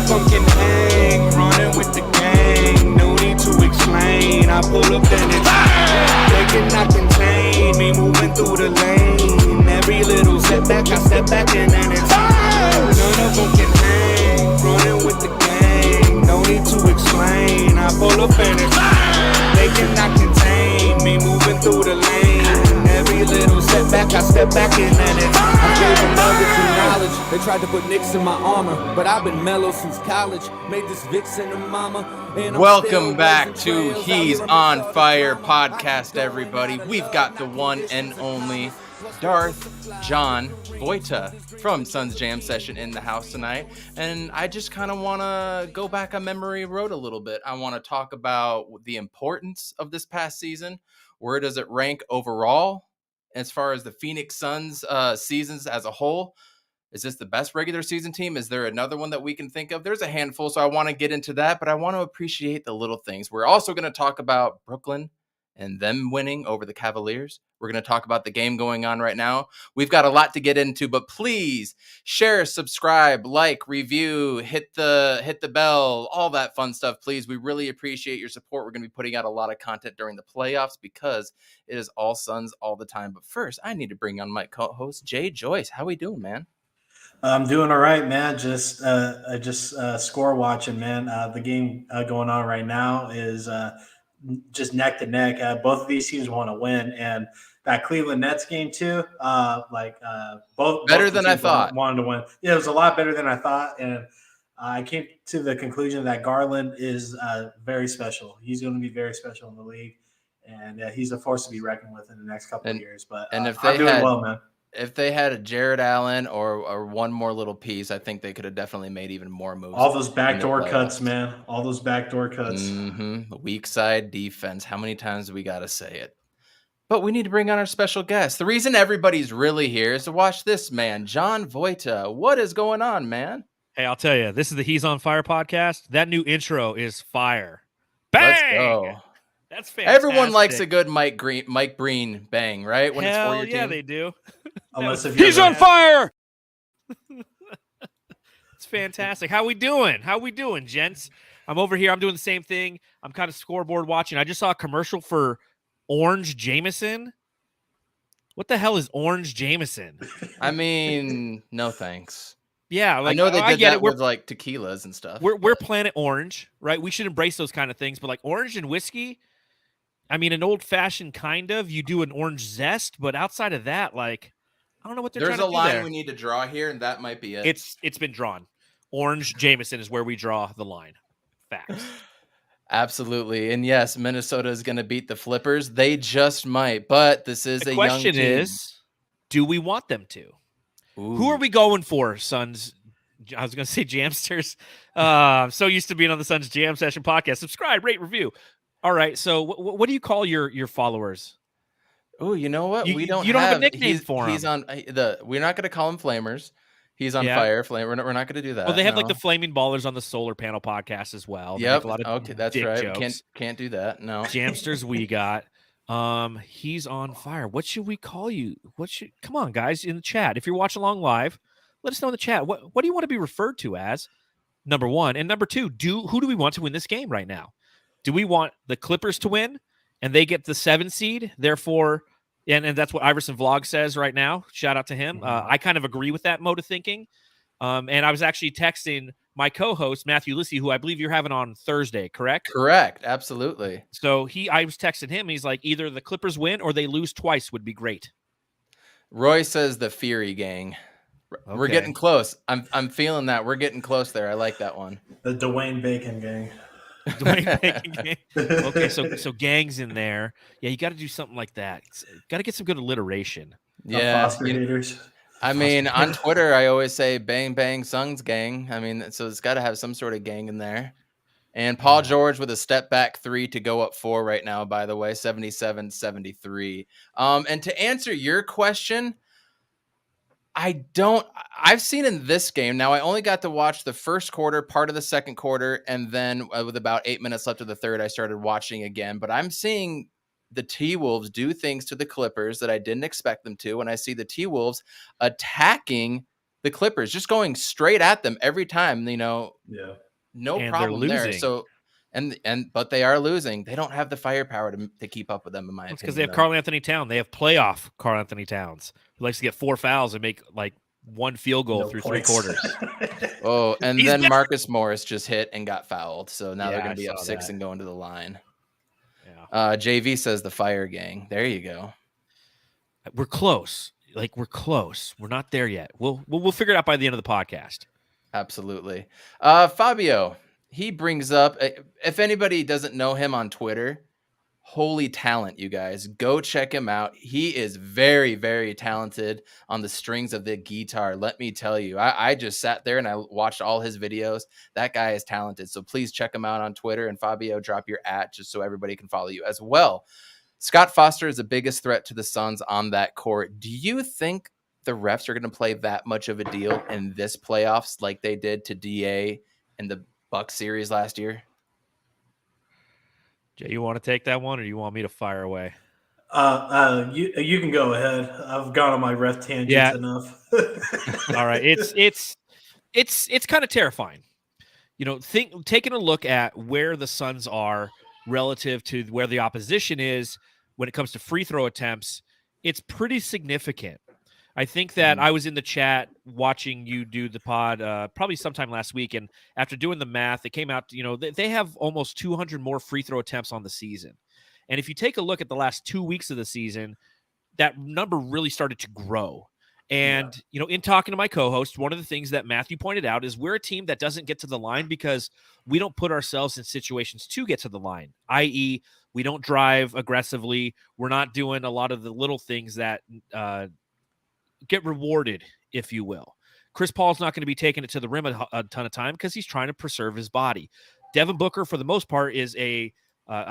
of them can hang, running with the gang. No need to explain. I pull up and it's they cannot contain me moving through the lane. Every little setback, I step back and then it's none of them can hang, running with the gang. No need to explain. I pull up and it's they cannot contain me moving through the lane. Every little setback, I step back and then it's I gave them nuggets and knowledge. They tried to put nicks in my armor, but I've been mellow since college. Made this vixen a mama. Welcome back to He's on Fire podcast, everybody. We've got the one and only John Voita from Suns Jam Session in the house tonight. And I just kind of want to go back on memory road a little bit. I want to talk about the importance of this past season. Where does it rank overall as far as the Phoenix Suns seasons as a whole? Is this the best regular season team? Is there another one that we can think of? There's a handful, so I want to get into that, but I want to appreciate the little things. We're also going to talk about Brooklyn and them winning over the Cavaliers. We're going to talk about the game going on right now. We've got a lot to get into, but please share, subscribe, like, review, hit the bell, all that fun stuff, please. We really appreciate your support. We're going to be putting out a lot of content during the playoffs because it is all Suns all the time. But first, I need to bring on my co-host, Jay Joyce. How we doing, man? I'm doing all right, man. Just score watching, man. The game going on right now is just neck to neck. Both of these teams want to win, and that Cleveland Nets game too. Both better than I thought. Wanted to win. Yeah, it was a lot better than I thought, and I came to the conclusion that Garland is very special. He's going to be very special in the league, and he's a force to be reckoned with in the next couple of years. But if I'm doing well, man. If they had a Jared Allen or one more little piece, I think they could have definitely made even more moves. All those backdoor cuts, man. All those backdoor cuts. Mm-hmm. Weak side defense. How many times do we got to say it? But we need to bring on our special guest. The reason everybody's really here is to watch this man, John Voita. What is going on, man? Hey, I'll tell you, this is the He's on Fire podcast. That new intro is fire. Bang! Let's go. That's fantastic. Everyone likes a good Mike Breen bang, right? When Hell, it's for your team. Yeah, they do. He's on fire. It's fantastic. How we doing, gents? I'm over here. I'm doing the same thing. I'm kind of scoreboard watching. I just saw a commercial for Orange Jameson. What the hell is Orange Jameson? I mean, no thanks. Yeah, I know they did that with like tequilas and stuff. We're Planet Orange, right? We should embrace those kind of things. But like orange and whiskey, I mean, an old-fashioned kind of. You do an orange zest, but outside of that, like, I don't know what they're trying to do. There's a line we need to draw here, and that might be it. It's been drawn. Orange Jameson is where we draw the line. Facts. Absolutely. And yes, Minnesota is going to beat the Flippers. They just might, but this is a young team. The question is, do we want them to? Ooh. Who are we going for, Suns? I was going to say Jamsters. So used to being on the Suns Jam Session podcast. Subscribe, rate, review. All right. So what do you call your followers? Oh, you know what? You don't have a nickname for him. He's on we're not going to call him Flamers. He's on fire. Flame. We're not going to do that. Well, they have like the Flaming Ballers on the Solar Panel podcast as well. Yep. Okay, that's right. Jokes. Can't do that. No. Jamsters we got. He's on fire. What should we call you? Come on, guys, in the chat. If you're watching along live, let us know in the chat. What do you want to be referred to as? Number one. And number two, who do we want to win this game right now? Do we want the Clippers to win and they get the 7 seed? Therefore, and that's what Iverson Vlog says right now. Shout out to him. I kind of agree with that mode of thinking. And I was actually texting my co-host, Matthew Lissy, who I believe you're having on Thursday, correct? Correct. Absolutely. So I was texting him. He's like, either the Clippers win or they lose twice would be great. Roy says the Fury Gang. Okay. We're getting close. I'm feeling that. We're getting close there. I like that one. The Dwayne Bacon Gang. Dwayne Bacon Gang. Okay, so gangs in there. Yeah, you got to do something like that. Got to get some good alliteration. Yeah. Foster I mean, on Twitter, I always say bang, bang, Suns gang. I mean, so it's got to have some sort of gang in there. And Paul George with a step back 3 to go up 4 right now, by the way, 77-73. And to answer your question, I've seen in this game. Now, I only got to watch the first quarter, part of the second quarter, and then with about 8 minutes left of the third, I started watching again. But I'm seeing the T-Wolves do things to the Clippers that I didn't expect them to. And I see the T-Wolves attacking the Clippers, just going straight at them every time, Yeah. no And they're problem there. losing. So, but they are losing. They don't have the firepower to keep up with them, in my It's opinion. because they have Karl Anthony Towns. They have playoff Karl Anthony Towns, who likes to get 4 fouls and make like 1 field goal through points. 3 quarters. Oh, and He's then been- Marcus Morris just hit and got fouled. So now they're Yeah, going to be I up saw 6 that. and going to the line. Yeah. JV says the Fire Gang. There you go. We're close. Like, we're close. We're not there yet. We'll figure it out by the end of the podcast. Absolutely. Fabio, he brings up, if anybody doesn't know him on Twitter, holy talent, you guys. Go check him out. He is very, very talented on the strings of the guitar. Let me tell you, I just sat there and I watched all his videos. That guy is talented. So please check him out on Twitter. And Fabio, drop your @ just so everybody can follow you as well. Scott Foster is the biggest threat to the Suns on that court. Do you think the refs are going to play that much of a deal in this playoffs like they did to DA in the Bucks series last year? Jay, you want to take that one, or you want me to fire away? You can go ahead. I've gone on my ref tangents enough. All right, it's kind of terrifying. Taking a look at where the Suns are relative to where the opposition is when it comes to free throw attempts, it's pretty significant. I think that I was in the chat watching you do the pod probably sometime last week, and after doing the math, it came out, they have almost 200 more free throw attempts on the season. And if you take a look at the last 2 weeks of the season, that number really started to grow. And, in talking to my co-host, one of the things that Matthew pointed out is we're a team that doesn't get to the line because we don't put ourselves in situations to get to the line, i.e., we don't drive aggressively. We're not doing a lot of the little things that get rewarded, if you will. Chris Paul's not going to be taking it to the rim a ton of time because he's trying to preserve his body. Devin Booker, for the most part, is a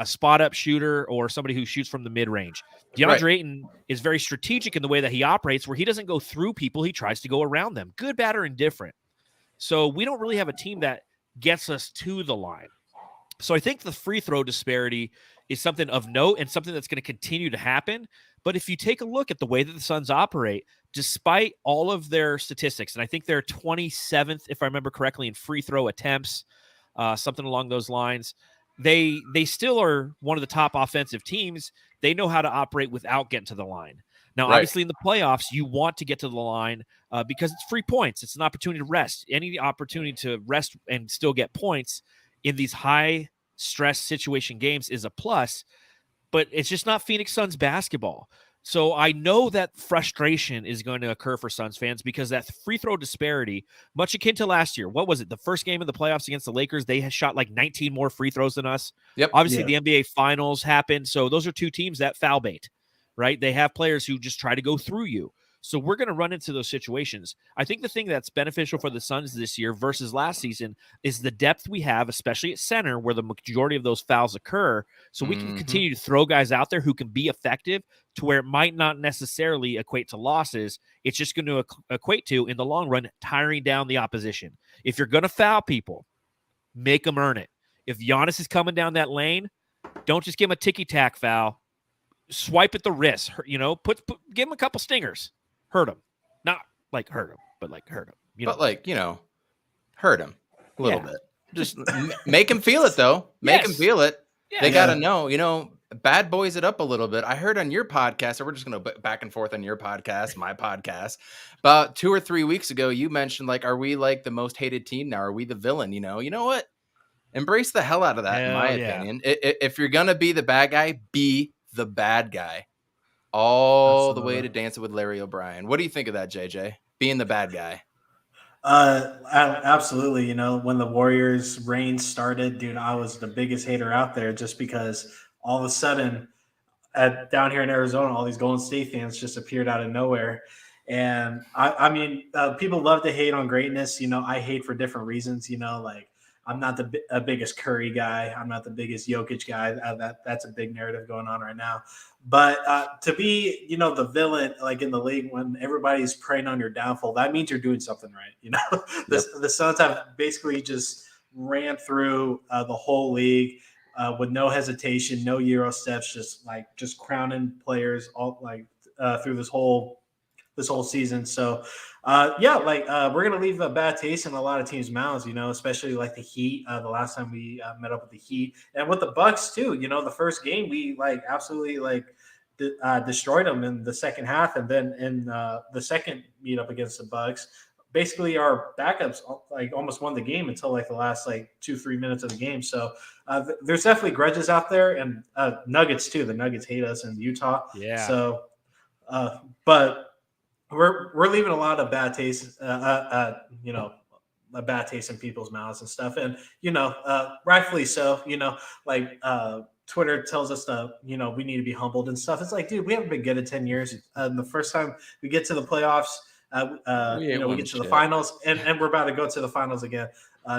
spot-up shooter or somebody who shoots from the mid-range. DeAndre Ayton is very strategic in the way that he operates, where he doesn't go through people. He tries to go around them, good, bad, or indifferent. So we don't really have a team that gets us to the line. So I think the free throw disparity is something of note and something that's going to continue to happen. But if you take a look at the way that the Suns operate, despite all of their statistics, and I think they're 27th, if I remember correctly, in free throw attempts, something along those lines, they still are one of the top offensive teams. They know how to operate without getting to the line. Now, obviously, in the playoffs, you want to get to the line because it's free points. It's an opportunity to rest. Any opportunity to rest and still get points in these high-stress situation games is a plus, but it's just not Phoenix Suns basketball. So I know that frustration is going to occur for Suns fans because that free throw disparity, much akin to last year. What was it? The first game of the playoffs against the Lakers, they had shot like 19 more free throws than us. Yep. Obviously, the NBA Finals happened. So those are two teams that foul bait, right? They have players who just try to go through you. So we're going to run into those situations. I think the thing that's beneficial for the Suns this year versus last season is the depth we have, especially at center, where the majority of those fouls occur. So we can continue to throw guys out there who can be effective to where it might not necessarily equate to losses. It's just going to equate to, in the long run, tiring down the opposition. If you're going to foul people, make them earn it. If Giannis is coming down that lane, don't just give him a ticky-tack foul. Swipe at the wrist. Give him a couple stingers. Hurt him. Not like hurt him, but like hurt him. Hurt him a little bit. Just make him feel it, though. Make him feel it. Yeah. They got to know, bad boys it up a little bit. I heard on your podcast, or we're just going to back and forth on your podcast, my podcast, about 2 or 3 weeks ago, you mentioned, are we the most hated team now? Are we the villain? You know what? Embrace the hell out of that, in my opinion. If you're going to be the bad guy, be the bad guy. All the way to Dancing with Larry O'Brien. What do you think of that, JJ? Being the bad guy? Absolutely. When the Warriors' reign started, dude, I was the biggest hater out there just because all of a sudden down here in Arizona, all these Golden State fans just appeared out of nowhere. And I mean, people love to hate on greatness. I hate for different reasons, I'm not the biggest Curry guy. I'm not the biggest Jokic guy. That's a big narrative going on right now. But to be, the villain, in the league when everybody's preying on your downfall, that means you're doing something right. The Suns have basically just ran through the whole league with no hesitation, no Euro steps, just crowning players all through this whole this whole season. So, we're gonna leave a bad taste in a lot of teams' mouths, especially like the Heat. The last time we met up with the Heat, and with the Bucks too. The first game we absolutely destroyed them in the second half, and then in the second meetup against the Bucks, basically our backups almost won the game until the last 2-3 minutes of the game. So there's definitely grudges out there, and Nuggets too. The Nuggets hate us in Utah. Yeah. So, but we're leaving a lot of bad taste, a bad taste in people's mouths and stuff, and rightfully so. Twitter tells us we need to be humbled and stuff. It's like, dude, we haven't been good in 10 years. The first time we get to the playoffs, we get to the finals, and we're about to go to the finals again.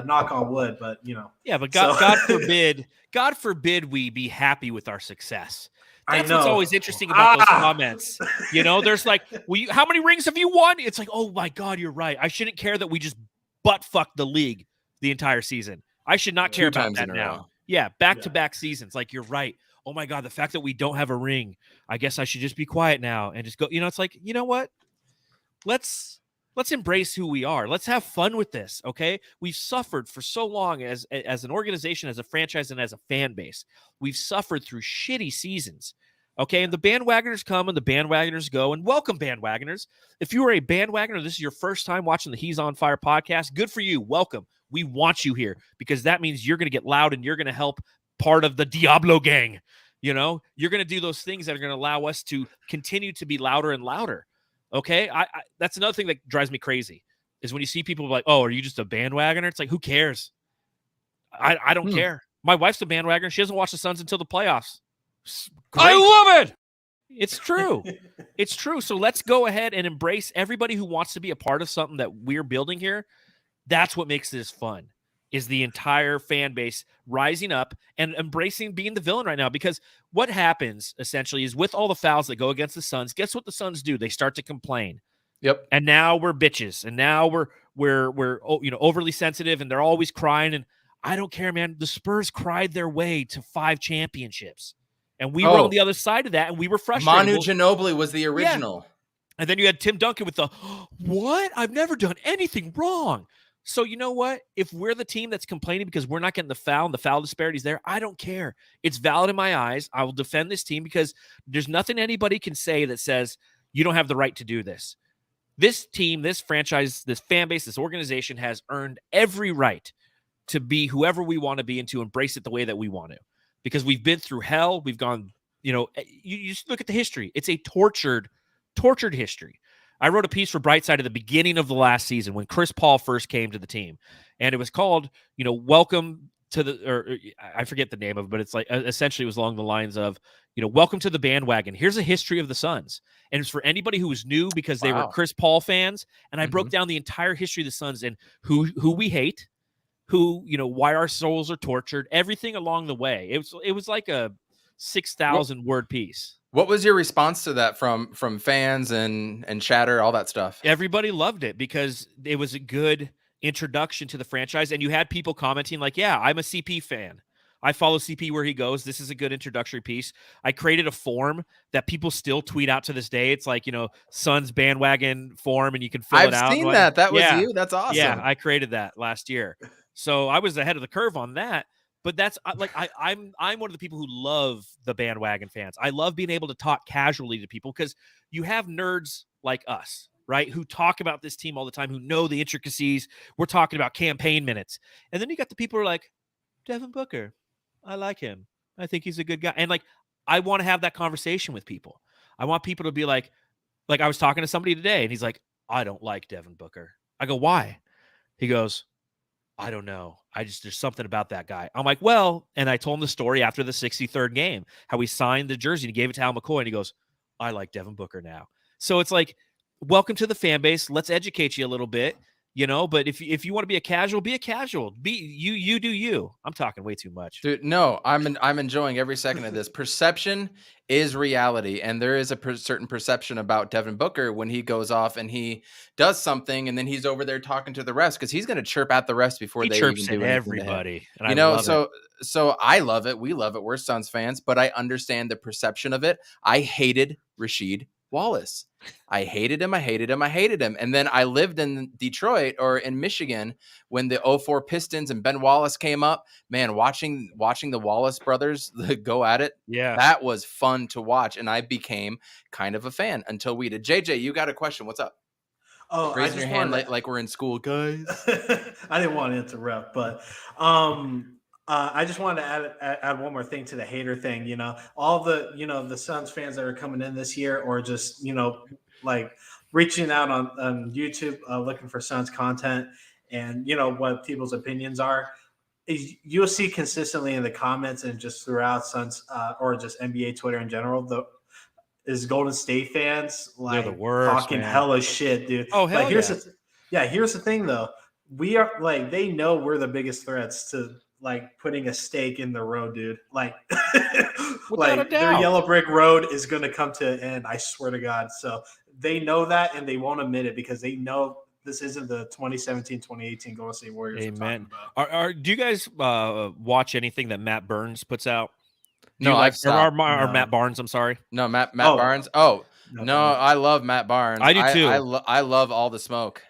Knock on wood, but Yeah, but God forbid we be happy with our success. That's what's always interesting about those comments. There's how many rings have you won? It's like, oh my God, you're right. I shouldn't care that we just butt fucked the league the entire season. I should not care about that now. Yeah, back-to-back seasons. You're right. Oh my God, the fact that we don't have a ring, I guess I should just be quiet now and just go. It's like, you know what? Let's embrace who we are. Let's have fun with this, okay? We've suffered for so long as an organization, as a franchise, and as a fan base. We've suffered through shitty seasons, okay? And the bandwagoners come and the bandwagoners go, and welcome, bandwagoners. If you are a bandwagoner, this is your first time watching the He's on Fire podcast, good for you. Welcome. We want you here because that means you're going to get loud and you're going to help part of the Diablo gang. You're going to do those things that are going to allow us to continue to be louder and louder. Okay, I that's another thing that drives me crazy is when you see people like, oh, are you just a bandwagoner? It's like, who cares? I don't care. My wife's a bandwagoner. She doesn't watch the Suns until the playoffs. Great. I love it. It's true. It's true. So let's go ahead and embrace everybody who wants to be a part of something that we're building here. That's what makes this fun, is the entire fan base rising up and embracing being the villain right now. Because what happens essentially is with all the fouls that go against the Suns, guess what the Suns do? They start to complain. Yep. And now we're bitches. And now we're overly sensitive, and they're always crying. And I don't care, man. The Spurs cried their way to 5 championships. And we were on the other side of that, and we were frustrated. Manu Ginobili was the original. Yeah. And then you had Tim Duncan with the, what? I've never done anything wrong. So you know what? If we're the team that's complaining because we're not getting the foul and the foul disparities there, I don't care. It's valid in my eyes. I will defend this team because there's nothing anybody can say that says you don't have the right to do this. This team, this franchise, this fan base, this organization has earned every right to be whoever we want to be and to embrace it the way that we want to. Because we've been through hell. We've gone, you just look at the history. It's a tortured history. I wrote a piece for Brightside at the beginning of the last season when Chris Paul first came to the team, and it was called, welcome to or I forget the name of it, but it's essentially it was along the lines of, welcome to the bandwagon. Here's a history of the Suns. And it's for anybody who was new because they were Chris Paul fans. And I broke down the entire history of the Suns and who we hate, why our souls are tortured, everything along the way. It was like a 6,000 word piece. What was your response to that from fans and chatter, all that stuff? Everybody loved it because it was a good introduction to the franchise. And you had people commenting like, yeah, I'm a CP fan. I follow CP where he goes. This is a good introductory piece. I created a form that people still tweet out to this day. It's like, Suns bandwagon form, and you can fill it out. I've seen that. That was you. That's awesome. Yeah, I created that last year. So I was ahead of the curve on that. But that's I'm one of the people who love the bandwagon fans. I love being able to talk casually to people because you have nerds like us, right, who talk about this team all the time, who know the intricacies. We're talking about campaign minutes. And then you got the people who are like, Devin Booker, I like him. I think he's a good guy. And I want to have that conversation with people. I want people to be like I was talking to somebody today and he's like, I don't like Devin Booker. I go, why? He goes, I don't know. There's something about that guy. I'm like, well, and I told him the story after the 63rd game, how he signed the jersey and he gave it to Al McCoy, and he goes, I like Devin Booker now. So it's like, welcome to the fan base. Let's educate you a little bit, but if you want to be a casual, be a casual. Be you do you. I'm talking way too much. Dude, no, I'm enjoying every second of this. Perception is reality, and there is a certain perception about Devin Booker when he goes off and he does something, and then he's over there talking to the refs because he's going to chirp at the refs before they even do anything. Everybody, and so I love it. We love it. We're Suns fans, but I understand the perception of it. I hated Rasheed Wallace. I hated him. And then I lived in Detroit or in Michigan when the 04 Pistons and Ben Wallace came up. Man, watching the Wallace brothers go at it, Yeah. that was fun to watch. And I became kind of a fan until we did. JJ, you got a question. What's up? Oh, Raising your hand like we're in school, guys. I didn't want to interrupt, but I just wanted to add one more thing to the hater thing. You know, all the the Suns fans that are coming in this year, or just like reaching out on YouTube looking for Suns content, and what people's opinions are. You'll see consistently in the comments and just throughout Suns or just NBA Twitter in general, is Golden State fans They're like the worst, talking man. hella shit, dude. Oh, hell like here's the thing though. We are like, they know we're the biggest threats to like putting a stake in the road, dude. Like Without a like their doubt. yellow brick road is gonna come to an end, I swear to God. So they know that and they won't admit it because they know this isn't the 2017-2018 Golden State Warriors we're talking Amen. about. Do you guys watch anything that Matt Burns puts out? Do No, you like I've stopped. or No. Matt Barnes? I'm sorry. No, Matt Oh. Barnes. Oh, No, no, I love Matt Barnes. I do too. I love all the smoke.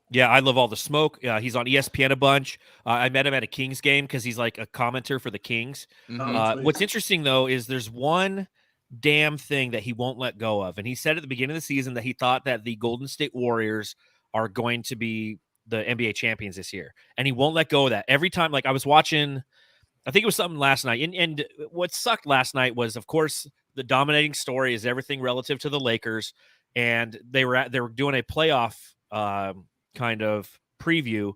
Yeah, I love all the smoke. He's on ESPN a bunch. I met him at a Kings game because he's like a commenter for the Kings. Mhm. What's interesting, though, is there's one damn thing that he won't let go of. And he said at the beginning of the season that he thought that the Golden State Warriors are going to be the NBA champions this year. And he won't let go of that. Every time, like I was watching, I think it was something last night. And what sucked last night was, of course, the dominating story is everything relative to the Lakers. And they were doing a playoff kind of preview,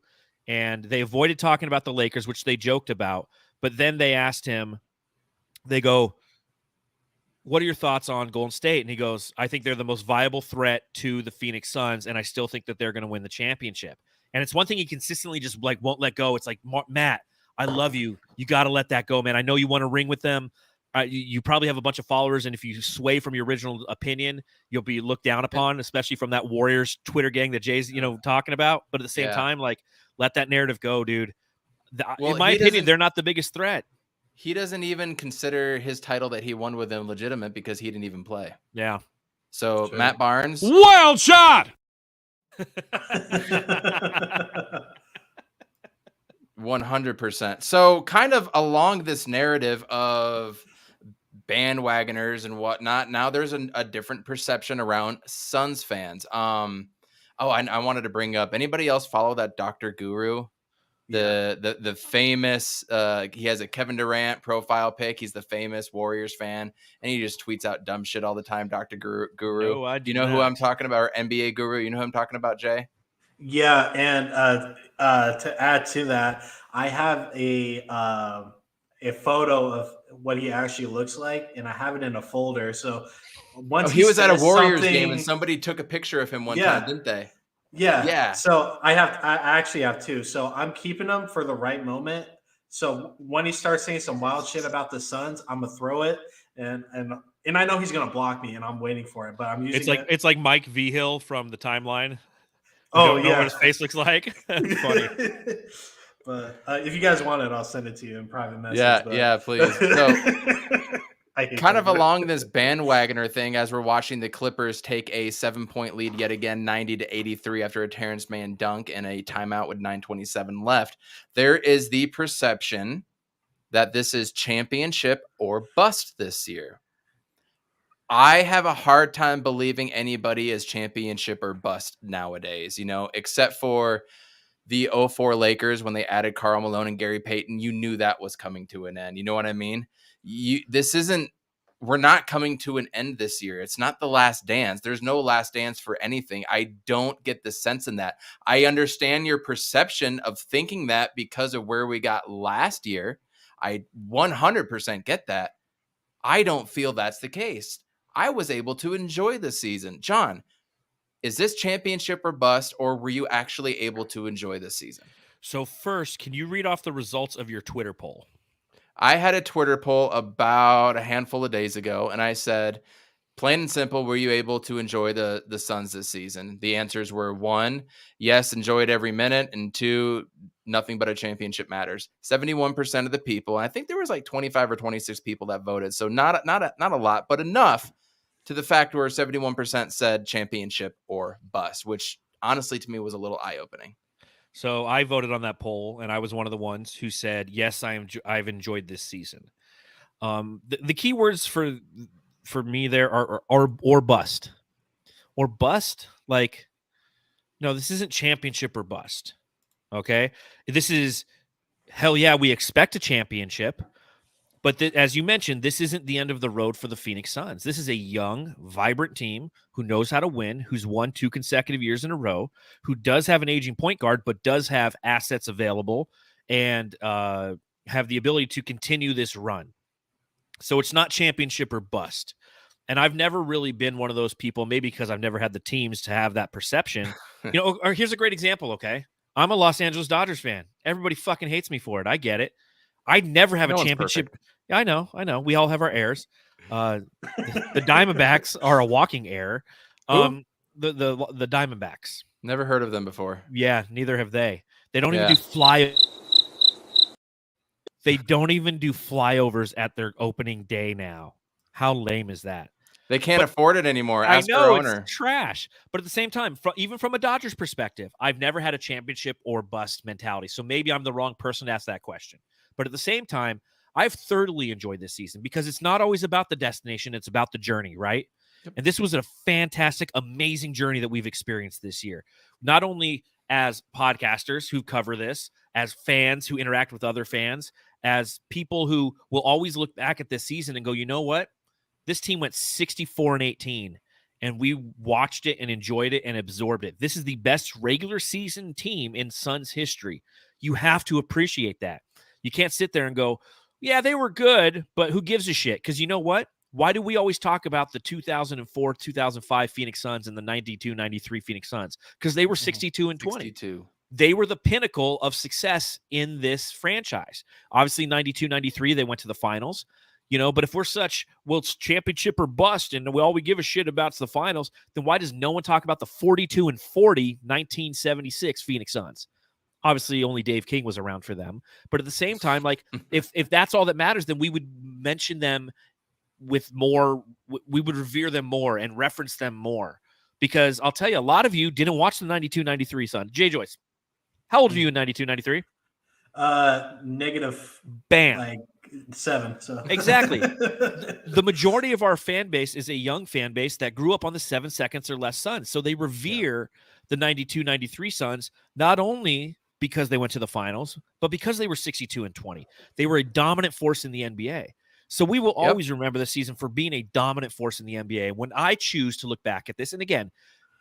and they avoided talking about the Lakers, which they joked about. But then they asked him, they go, what are your thoughts on Golden State? And he goes, I think they're the most viable threat to the Phoenix Suns, and I still think that they're going to win the championship. And it's one thing he consistently just like won't let go. It's like, Matt, I love you. You got to let that go, man. I know you want to ring with them. You probably have a bunch of followers, and if you sway from your original opinion, you'll be looked down upon, especially from that Warriors Twitter gang that Jay's talking about. But at the same time, like, let that narrative go, dude. In my opinion, they're not the biggest threat. He doesn't even consider his title that he won with them legitimate because he didn't even play. Yeah. So Sure. Matt Barnes, Wild shot. 100%. So kind of along this narrative of bandwagoners and whatnot, now there's a different perception around Suns fans. I wanted to bring up, anybody else follow that Dr. Guru? The famous he has a Kevin Durant profile pic. He's the famous Warriors fan, and he just tweets out dumb shit all the time. Dr. Guru. No, I do you know do who not. I'm talking about? Or NBA Guru. You know who I'm talking about, Jay? Yeah, and to add to that, I have a photo of what he actually looks like, and I have it in a folder. So once he was at a says Warriors game, something- and somebody took a picture of him one time, didn't they? Yeah. So I actually have two. So I'm keeping them for the right moment. So when he starts saying some wild shit about the Suns, I'm gonna throw it, and I know he's gonna block me, and I'm waiting for it. But I'm using It's like Mike Vigil from the timeline. Oh, You don't know what his face looks like. That's funny. But if you guys want it, I'll send it to you in private message. Yeah, please. So I hate kind of that. along this bandwagoner thing, as we're watching the Clippers take a 7-point lead yet again, 90-83 after a Terrence Mann dunk and a timeout with 9:27 left. There is the perception that this is championship or bust this year. I have a hard time believing anybody is championship or bust nowadays, except for the 04 Lakers when they added Karl Malone and Gary Payton. You knew that was coming to an end. You know what I mean? We're not coming to an end this year. It's not the last dance. There's no last dance for anything. I don't get the sense in that. I understand your perception of thinking that because of where we got last year. I 100% get that. I don't feel that's the case. I was able to enjoy the season. John, is this championship or bust, or were you actually able to enjoy this season? So first, can you read off the results of your Twitter poll? I had a Twitter poll about a handful of days ago, and I said, plain and simple, were you able to enjoy the Suns this season? The answers were 1, yes, enjoyed every minute, and 2, nothing but a championship matters. 71% of the people, and I think there was like 25 or 26 people that voted, so not a lot, but enough to the fact where 71% said championship or bust, which honestly to me was a little eye-opening. So I voted on that poll, and I was one of the ones who said, yes, I've enjoyed this season. The key words for me there are or bust. Or bust, like, no, this isn't championship or bust. Okay? This is, hell yeah, we expect a championship. But as you mentioned, this isn't the end of the road for the Phoenix Suns. This is a young, vibrant team who knows how to win, who's won 2 consecutive years in a row, who does have an aging point guard, but does have assets available and have the ability to continue this run. So it's not championship or bust. And I've never really been one of those people, maybe because I've never had the teams to have that perception. Or here's a great example, okay? I'm a Los Angeles Dodgers fan. Everybody fucking hates me for it. I get it. I'd never have No a one's championship. perfect. Yeah, I know. We all have our errors. The Diamondbacks are a walking error. The Diamondbacks. Never heard of them before. Yeah, neither have they. They don't even do They don't even do flyovers at their opening day now. How lame is that? They can't afford it anymore. I Ask know their owner. it's trash, but at the same time, even from a Dodgers perspective, I've never had a championship or bust mentality. So maybe I'm the wrong person to ask that question. But at the same time, I've thoroughly enjoyed this season because it's not always about the destination; it's about the journey, right? Yep. And this was a fantastic, amazing journey that we've experienced this year. Not only as podcasters who cover this, as fans who interact with other fans, as people who will always look back at this season and go, you know what? This team went 64-18, and we watched it and enjoyed it and absorbed it. This is the best regular season team in Suns history. You have to appreciate that. You can't sit there and go, yeah, they were good, but who gives a shit? Because you know what? Why do we always talk about the 2004, 2005 Phoenix Suns and the 92, 93 Phoenix Suns? Because they were 62-20. 62. They were the pinnacle of success in this franchise. Obviously, 92, 93, they went to the finals. But if we're such, well, it's championship or bust, and all we give a shit about is the finals, then why does no one talk about the 42-40 1976 Phoenix Suns? Obviously, only Dave King was around for them. But at the same time, like, if that's all that matters, then we would mention them with more, we would revere them more and reference them more. Because I'll tell you, a lot of you didn't watch the 92-93 Suns. Jay Joyce, how old were you in 92-93? Negative. Bam. Like 7. So exactly. The majority of our fan base is a young fan base that grew up on the 7 seconds or less Suns. So they revere the 92-93 Suns, not only because they went to the finals, but because they were 62-20. They were a dominant force in the NBA. So we will always remember the season for being a dominant force in the NBA. When I choose to look back at this, and again,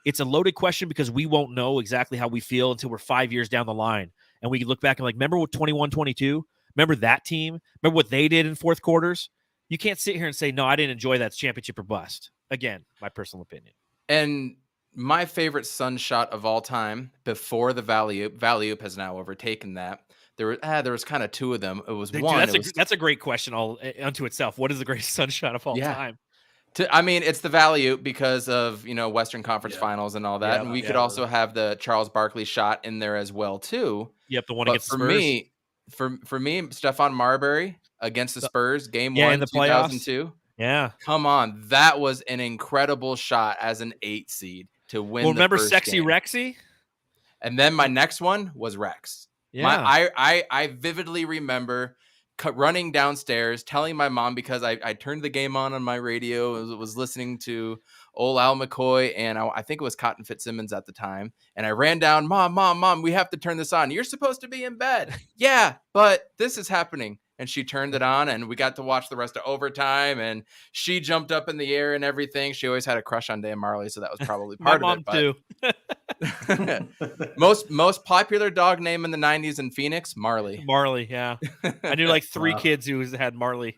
it's a loaded question because we won't know exactly how we feel until we're 5 years down the line. And we look back and like, remember what 21-22? Remember that team? Remember what they did in fourth quarters? You can't sit here and say, no, I didn't enjoy that. It's championship or bust. Again, my personal opinion. And my favorite Sun shot of all time before the Valley-oop has now overtaken that. There was kind of 2 of them. It was one. That's a great question all unto itself. What is the greatest Sun shot of all time? It's the Valley-oop because of, Western Conference Finals and all that. And we could also have the Charles Barkley shot in there as well, too. Yep, the one against the Spurs. For me, Stephon Marbury against the Spurs, game 1, in the 2002. Playoffs. Yeah. Come on. That was an incredible shot as an 8 seed to win remember the first Sexy game. Rexy? And then my next one was Rex. Yeah. I vividly remember running downstairs, telling my mom, because I turned the game on my radio, was listening to old Al McCoy, and I think it was Cotton Fitzsimmons at the time. And I ran down, Mom, we have to turn this on. You're supposed to be in bed. Yeah, but this is happening. And she turned it on, and we got to watch the rest of overtime, and she jumped up in the air and everything. She always had a crush on Dan Marley, so that was probably part my of it. mom too. most popular dog name in the 90s in Phoenix, Marley. Marley, yeah. I knew like 3 kids who had Marley.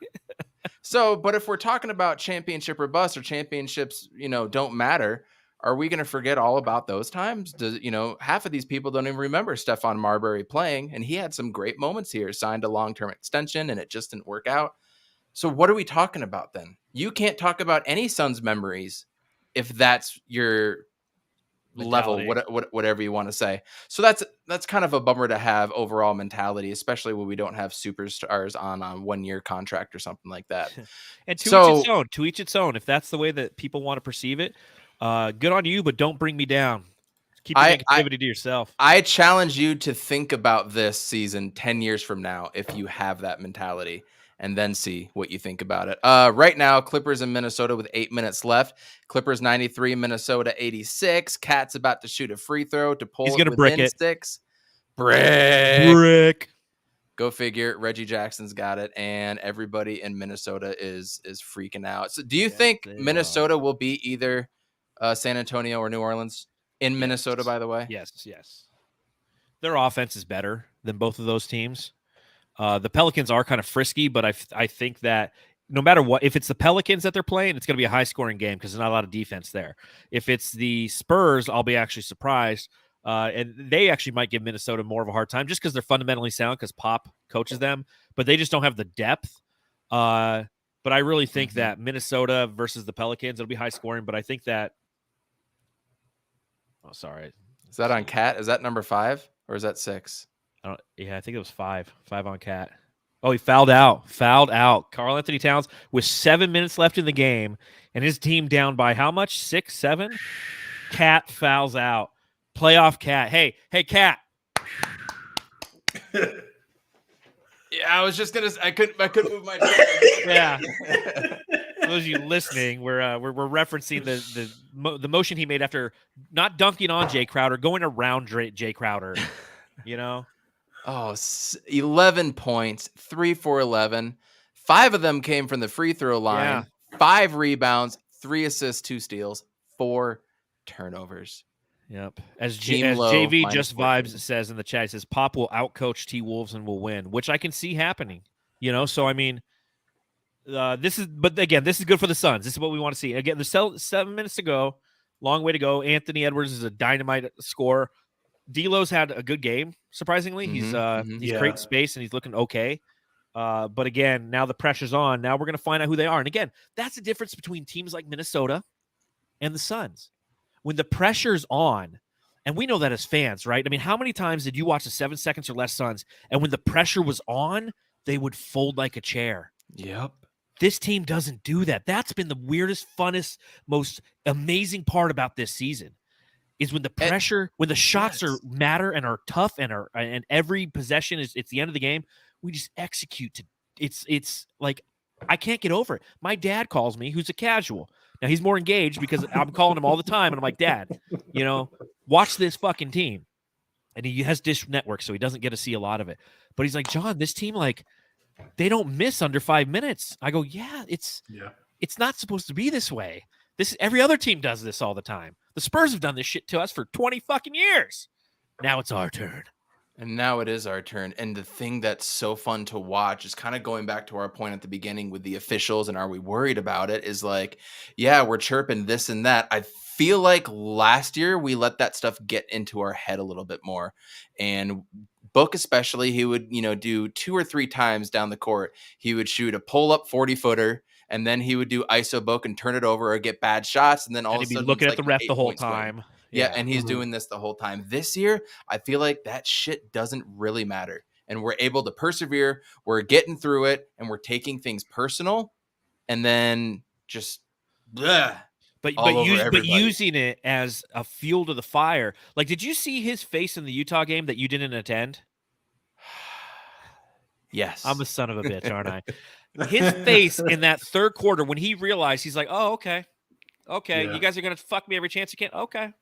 So, but if we're talking about championship or bust, or championships, don't matter, are we going to forget all about those times? Half of these people don't even remember Stephon Marbury playing, and he had some great moments here, signed a long-term extension, and it just didn't work out. So what are we talking about then? You can't talk about any Suns memories if that's your level, whatever you want to say. So that's kind of a bummer to have overall mentality, especially when we don't have superstars on a 1-year contract or something like that. And to So- each its own. To each its own. If that's the way that people want to perceive it, good on you, but don't bring me down. Keep your negativity to yourself. I challenge you to think about this season 10 years from now if you have that mentality, and then see what you think about it. Right now, Clippers in Minnesota with 8 minutes left. Clippers 93, Minnesota 86. Cat's about to shoot a free throw to pull He's it gonna brick within it. 6. Brick. Brick. Go figure. Reggie Jackson's got it, and everybody in Minnesota is freaking out. So do you think they Minnesota will be either San Antonio or New Orleans? In Minnesota, by the way? Yes. Their offense is better than both of those teams. The Pelicans are kind of frisky, but I think that no matter what, if it's the Pelicans that they're playing, it's going to be a high-scoring game because there's not a lot of defense there. If it's the Spurs, I'll be actually surprised. And they actually might give Minnesota more of a hard time just because they're fundamentally sound because Pop coaches them, but they just don't have the depth. But I really think that Minnesota versus the Pelicans, it'll be high-scoring, but I think that – oh, sorry. Is that on Cat? Is that number 5 or is that 6? I think it was 5 on Cat. Oh, he fouled out. Karl Anthony Towns with 7 minutes left in the game, and his team down by how much? 6, 7? Cat fouls out. Playoff Cat. Hey, Cat. Yeah, I was just gonna. I couldn't move my chair. Yeah. For those of you listening, we're referencing the motion he made after not dunking on Jay Crowder, going around Jay Crowder. You know. Oh, 11 points, 3 for 11. 5 of them came from the free throw line. 5 rebounds, 3 assists, 2 steals, 4 turnovers. Yep. As Low, JV Just 14. Vibes says in the chat, he says Pop will outcoach T-Wolves and will win, which I can see happening. You know, so I mean, this is good for the Suns. This is what we want to see. Again, there's 7 minutes to go. Long way to go. Anthony Edwards is a dynamite scorer. D'Lo's had a good game, surprisingly. He's creating space and he's looking okay. But again, now the pressure's on. Now we're going to find out who they are. And again, that's the difference between teams like Minnesota and the Suns. When the pressure's on, and we know that as fans, right? I mean, how many times did you watch the 7 seconds or less Suns, and when the pressure was on, they would fold like a chair? Yep. This team doesn't do that. That's been the weirdest, funnest, most amazing part about this season. Is when the pressure, when the shots matter and are tough and every possession it's the end of the game, we just execute. It's like I can't get over it. My dad calls me, who's a casual. Now he's more engaged because I'm calling him all the time, and I'm like, Dad, watch this fucking team. And he has Dish Network, so he doesn't get to see a lot of it. But he's like, John, this team, like, they don't miss under 5 minutes. I go, it's not supposed to be this way. Every other team does this all the time. The Spurs have done this shit to us for 20 fucking years. Now it's our turn. And now it is our turn. And the thing that's so fun to watch is kind of going back to our point at the beginning with the officials and are we worried about it is like, yeah, we're chirping this and that. I feel like last year we let that stuff get into our head a little bit more. And Book especially, he would, do 2 or 3 times down the court. He would shoot a pull-up 40-footer, and then he would do ISO Book and turn it over or get bad shots. And then all of a sudden, looking at the ref the whole time. Yeah, and he's doing this the whole time. This year, I feel like that shit doesn't really matter. And we're able to persevere. We're getting through it, and we're taking things personal, and then just but using it as a fuel to the fire. Like, did you see his face in the Utah game that you didn't attend? Yes. I'm a son of a bitch, aren't I? His face in that third quarter when he realized, he's like, oh, okay, you guys are going to fuck me every chance you can. Okay.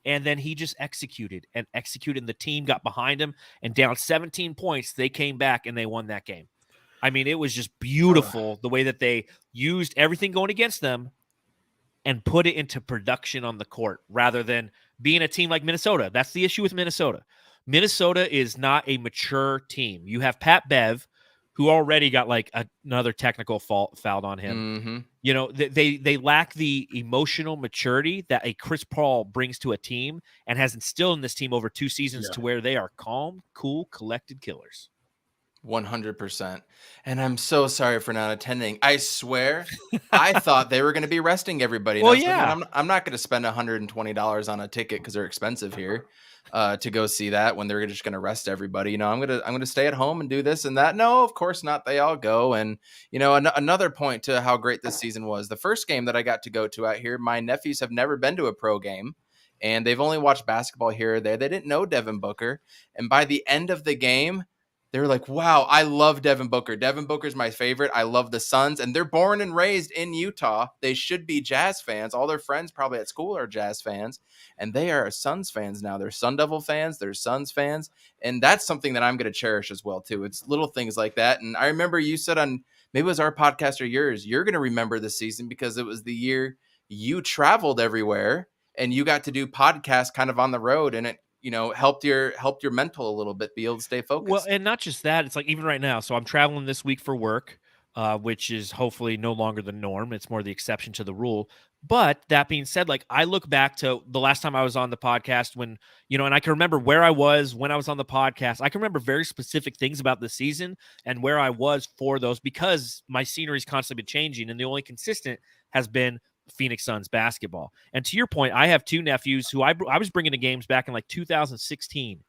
And then he just executed, and the team got behind him, and down 17 points, they came back and they won that game. I mean, it was just beautiful the way that they used everything going against them and put it into production on the court rather than being a team like Minnesota. That's the issue with Minnesota. Minnesota is not a mature team. You have Pat Bev, who already got like another technical fouled on him. Mm-hmm. They lack the emotional maturity that a Chris Paul brings to a team and has instilled in this team over 2 seasons to where they are calm, cool, collected killers. 100%. And I'm so sorry for not attending. I swear, I thought they were going to be resting everybody. And Well, I was yeah. thinking, I'm not going to spend $120 on a ticket because they're expensive here to go see that when they're just going to rest everybody. You know, I'm gonna stay at home and do this and that. No, of course not. They all go. And you know, another point to how great this season was. The first game that I got to go to out here, my nephews have never been to a pro game. And they've only watched basketball here or there. They didn't know Devin Booker. And by the end of the game, they were like, wow, I love Devin Booker. Devin Booker's my favorite. I love the Suns. And they're born and raised in Utah. They should be Jazz fans. All their friends probably at school are Jazz fans. And they are Suns fans now. They're Sun Devil fans. They're Suns fans. And that's something that I'm going to cherish as well, too. It's little things like that. And I remember you said on, maybe it was our podcast or yours, you're going to remember this season because it was the year you traveled everywhere and you got to do podcasts kind of on the road. And it, you know, helped your mental a little bit, be able to stay focused. Well, and not just that, it's like even right now. So I'm traveling this week for work, which is hopefully no longer the norm. It's more the exception to the rule. But that being said, like I look back to the last time I was on the podcast when, you know, and I can remember where I was when I was on the podcast. I can remember very specific things about the season and where I was for those because my scenery's constantly been changing. And the only consistent has been Phoenix Suns basketball. And to your point, I have two nephews who I was bringing to games back in like 2016.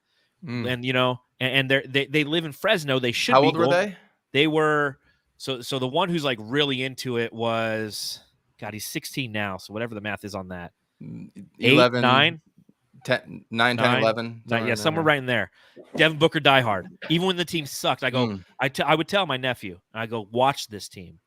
And, you know, and they live in Fresno. They should be. How old were they? They were. So the one who's like really into it was, God, he's 16 now. So whatever the math is on that. 11, 9, 10, 9, 10, 11. Yeah, somewhere right in there. Devin Booker diehard. Even when the team sucked, I go, I would tell my nephew, I go, watch this team.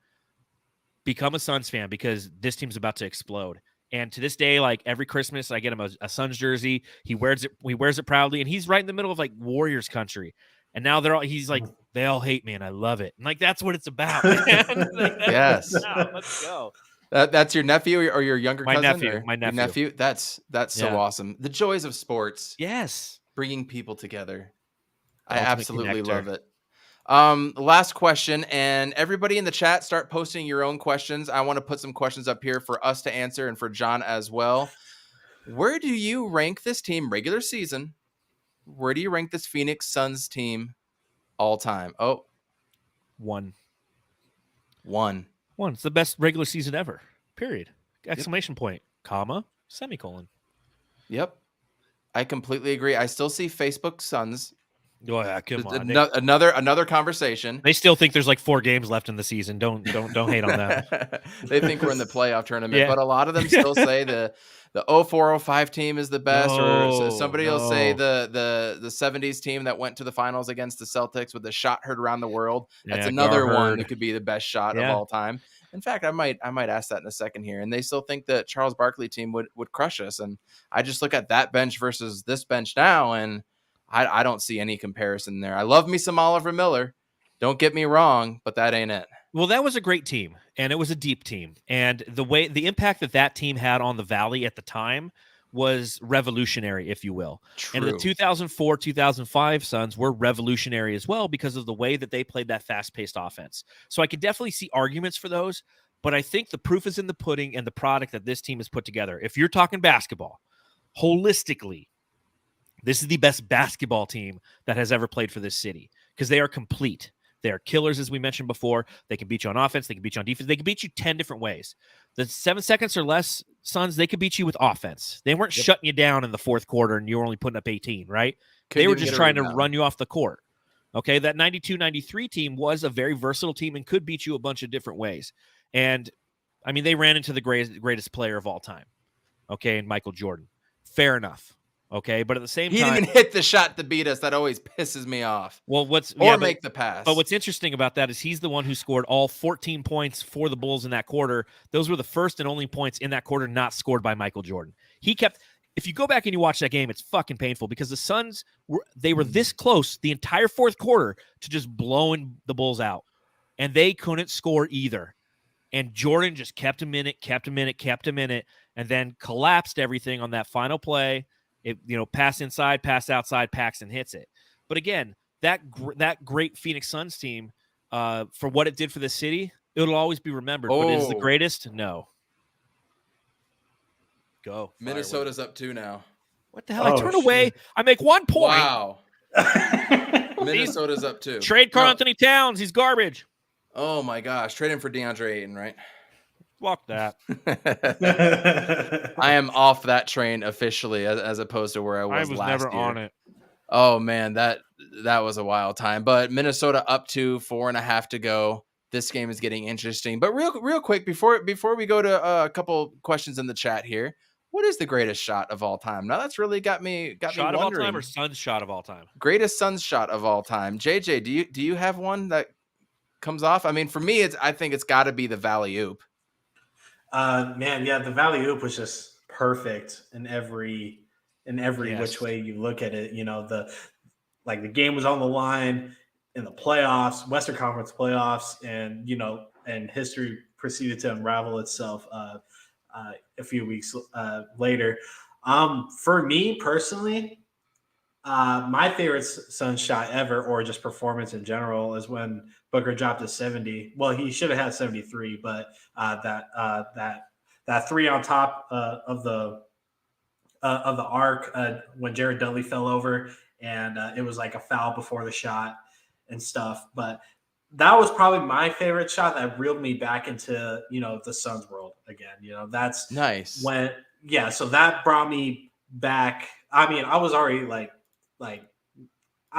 Become a Suns fan because this team's about to explode. And to this day, like every Christmas, I get him a Suns jersey. He wears it proudly, and he's right in the middle of like Warriors country. And now he's like, they all hate me, and I love it. And like that's what it's about, man. Yes, let's go. That's your nephew or your younger cousin? My nephew. Your nephew. That's so awesome. The joys of sports. Yes, bringing people together. I Ultimate absolutely connector. love it. Last question, and everybody in the chat start posting your own questions. I want to put some questions up here for us to answer and for John as well. Where do you rank this team regular season? Where do you rank this Phoenix Suns team all time? Oh, 1. 1. It's the best regular season ever. Period. Exclamation point, comma, semicolon. Yep. I completely agree. I still see Facebook Suns. Oh yeah, come on. Another conversation. They still think there's like 4 games left in the season. Don't hate on that. They think we're in the playoff tournament, Yeah. but a lot of them still say the 04-05 team is the best, or somebody will say the 70s team that went to the finals against the Celtics with the shot heard around the world. That's another one that could be the best shot of all time. In fact, I might ask that in a second here. And they still think that Charles Barkley team would crush us. And I just look at that bench versus this bench now, and I don't see any comparison there. I love me some Oliver Miller. Don't get me wrong, but that ain't it. Well, that was a great team, and it was a deep team. And the impact that team had on the Valley at the time was revolutionary, if you will. True. And the 2004-2005 Suns were revolutionary as well because of the way that they played that fast-paced offense. So I could definitely see arguments for those, but I think the proof is in the pudding and the product that this team has put together. If you're talking basketball, holistically, this is the best basketball team that has ever played for this city because they are complete. They are killers, as we mentioned before. They can beat you on offense. They can beat you on defense. They can beat you 10 different ways. The 7 seconds or less Suns, they could beat you with offense. They weren't shutting you down in the fourth quarter and you were only putting up 18, right? They were just trying to run you off the court. Okay, that 92-93 team was a very versatile team and could beat you a bunch of different ways. And, I mean, they ran into the greatest player of all time, okay, and Michael Jordan. Fair enough. Okay, but at the same time, he didn't even hit the shot to beat us. That always pisses me off. Well, make the pass. But what's interesting about that is he's the one who scored all 14 points for the Bulls in that quarter. Those were the first and only points in that quarter not scored by Michael Jordan. If you go back and you watch that game, it's fucking painful because the Suns were this close the entire fourth quarter to just blowing the Bulls out, and they couldn't score either. And Jordan just kept him in it, and then collapsed everything on that final play. Pass inside, pass outside, Paxson hits it. But again, that great Phoenix Suns team, for what it did for the city, it'll always be remembered. But is it the greatest? No. Go. Minnesota's up 2 now. What the hell? I turn away. I make 1 point. Wow. Minnesota's up 2. Trade Karl Anthony Towns. He's garbage. Oh my gosh, trade him for DeAndre Ayton, right? Fuck that. I am off that train officially, as opposed to where I was last never year. on it. Oh man, that was a wild time. But Minnesota up 2, 4.5 to go. This game is getting interesting. But real quick before we go to a couple questions in the chat here, what is the greatest shot of all time? Now that's really got me Shot of all wondering. time or Suns shot of all time? Greatest Suns shot of all time. JJ, do you have one that comes off? I mean, for me, I think it's got to be the Valley Oop. Man, yeah, the Valley Oop was just perfect in every which way you look at it. You know, the game was on the line in the playoffs, Western Conference playoffs, and and history proceeded to unravel itself a few weeks later. For me personally, my favorite Suns shot ever, or just performance in general, is when Booker dropped a 70. Well, he should have had 73, but that three on top of the arc when Jared Dudley fell over, and it was like a foul before the shot and stuff. But that was probably my favorite shot that reeled me back into the Suns world again. That's nice. So that brought me back. I mean, I was already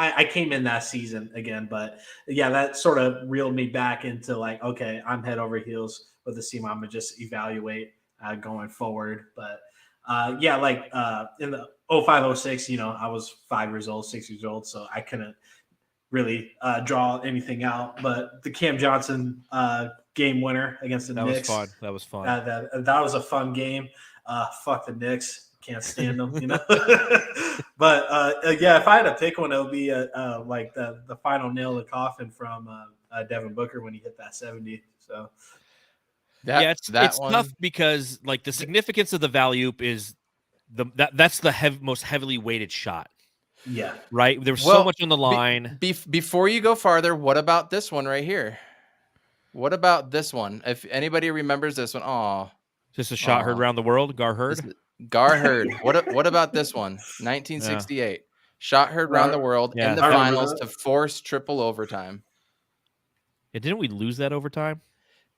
I came in that season again, but yeah, that sort of reeled me back into okay, I'm head over heels with this team. I'm gonna just evaluate going forward. But in the 05-06, I was 5 years old, 6 years old, so I couldn't really draw anything out. But the Cam Johnson game winner against the Knicks. That was fun. That was a fun game. Fuck the Knicks. Can't stand them, But if I had to pick one, it would be the final nail in the coffin from Devin Booker when he hit that 70. So it's tough because the significance of the Valley Oop is that's the most heavily weighted shot. Yeah. Right. There was so much on the line. Before you go farther, what about this one right here? What about this one? If anybody remembers this one, just a shot heard around the world. Gar heard. What about this one? 1968. Yeah. Shot heard around the world in the finals to force triple overtime. Yeah, didn't we lose that overtime?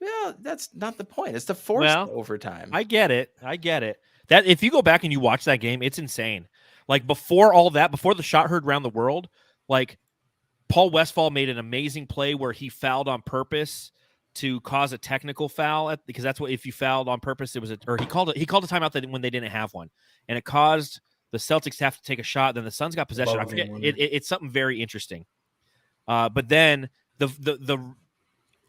Well, that's not the point. It's the forced overtime. I get it. That if you go back and you watch that game, it's insane. Before all that, before the shot heard around the world, Paul Westphal made an amazing play where he fouled on purpose to cause a technical foul because that's what, if you fouled on purpose, it was he called a timeout when they didn't have one, and it caused the Celtics to have to take a shot. Then the Suns got possession. I forget. It's something very interesting. But then the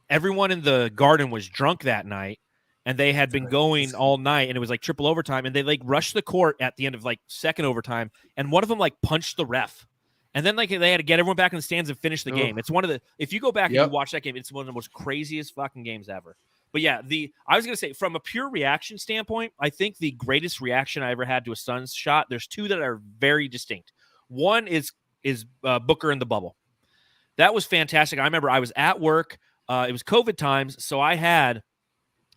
everyone in the Garden was drunk that night, and they had been going all night, and it was triple overtime, and they rushed the court at the end of second overtime, and one of them punched the ref. And then they had to get everyone back in the stands and finish the game. It's one of the, if you go back and you watch that game, it's one of the most craziest fucking games ever. But yeah, I was going to say, from a pure reaction standpoint, I think the greatest reaction I ever had to a Suns shot, there's two that are very distinct. One is Booker in the bubble. That was fantastic. I remember I was at work. It was COVID times, so I had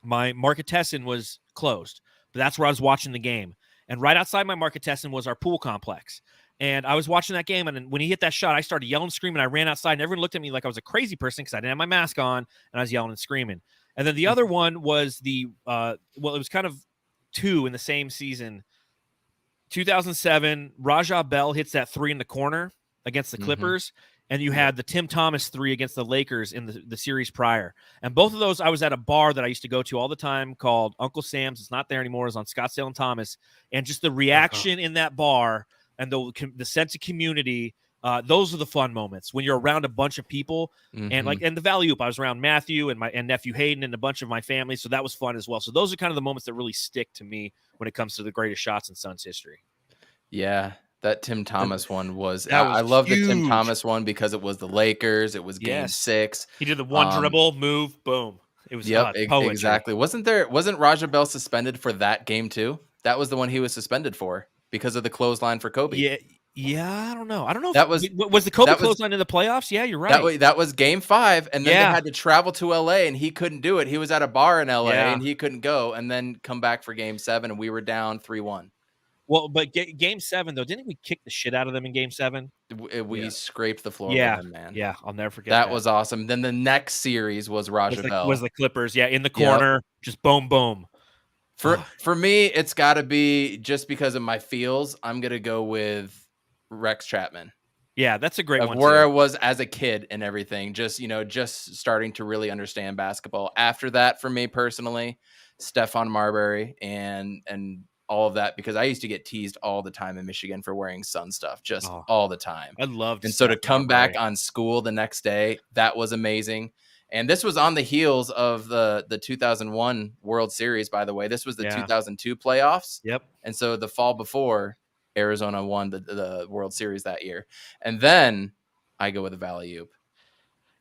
my Marquetessen was closed, but that's where I was watching the game. And right outside my Marquetessen was our pool complex. And I was watching that game, and when he hit that shot, I started yelling and screaming. I ran outside, and everyone looked at me like I was a crazy person because I didn't have my mask on, and I was yelling and screaming. And then the other one was it was kind of two in the same season. 2007, Rajah Bell hits that three in the corner against the Clippers, and you had the Tim Thomas three against the Lakers in the series prior. And both of those, I was at a bar that I used to go to all the time called Uncle Sam's. It's not there anymore. It's on Scottsdale and Thomas. And just the reaction in that bar and the sense of community, those are the fun moments when you're around a bunch of people. And the Valley Oop, I was around Matthew and nephew Hayden and a bunch of my family, so that was fun as well. So those are kind of the moments that really stick to me when it comes to the greatest shots in Suns history. Yeah, that Tim Thomas one was I love the Tim Thomas one because it was the Lakers. It was Game 6. He did the one dribble move, boom. It was exactly. Wasn't Rajah Bell suspended for that game too? That was the one he was suspended for because of the clothesline for Kobe. Yeah, I don't know. Was the Kobe clothesline in the playoffs? Yeah, you're right. That was Game 5, and then they had to travel to LA, and he couldn't do it. He was at a bar in LA, and he couldn't go, and then come back for Game 7, and we were down 3-1. Well, but game 7 though, didn't we kick the shit out of them in game 7? We Yeah. scraped the floor Yeah, with them, man. yeah, I'll never forget That that. was awesome. Then the next series was Was Rajabel. the Clippers, yeah, in the corner, just boom, boom. For me, it's got to be just because of my feels. I'm gonna go with Rex Chapman. Yeah, that's a great Of one where I too. was as a kid and everything, just starting to really understand basketball. After that, for me personally, Stephon Marbury and all of that, because I used to get teased all the time in Michigan for wearing Sun stuff, just all the time. I loved And so to Steph come Marbury. back on school the next day, that was amazing. And this was on the heels of the 2001 World Series, by the way. This was the 2002 playoffs. Yep. And so the fall before, Arizona won the World Series that year. And then I go with the Valley Oop.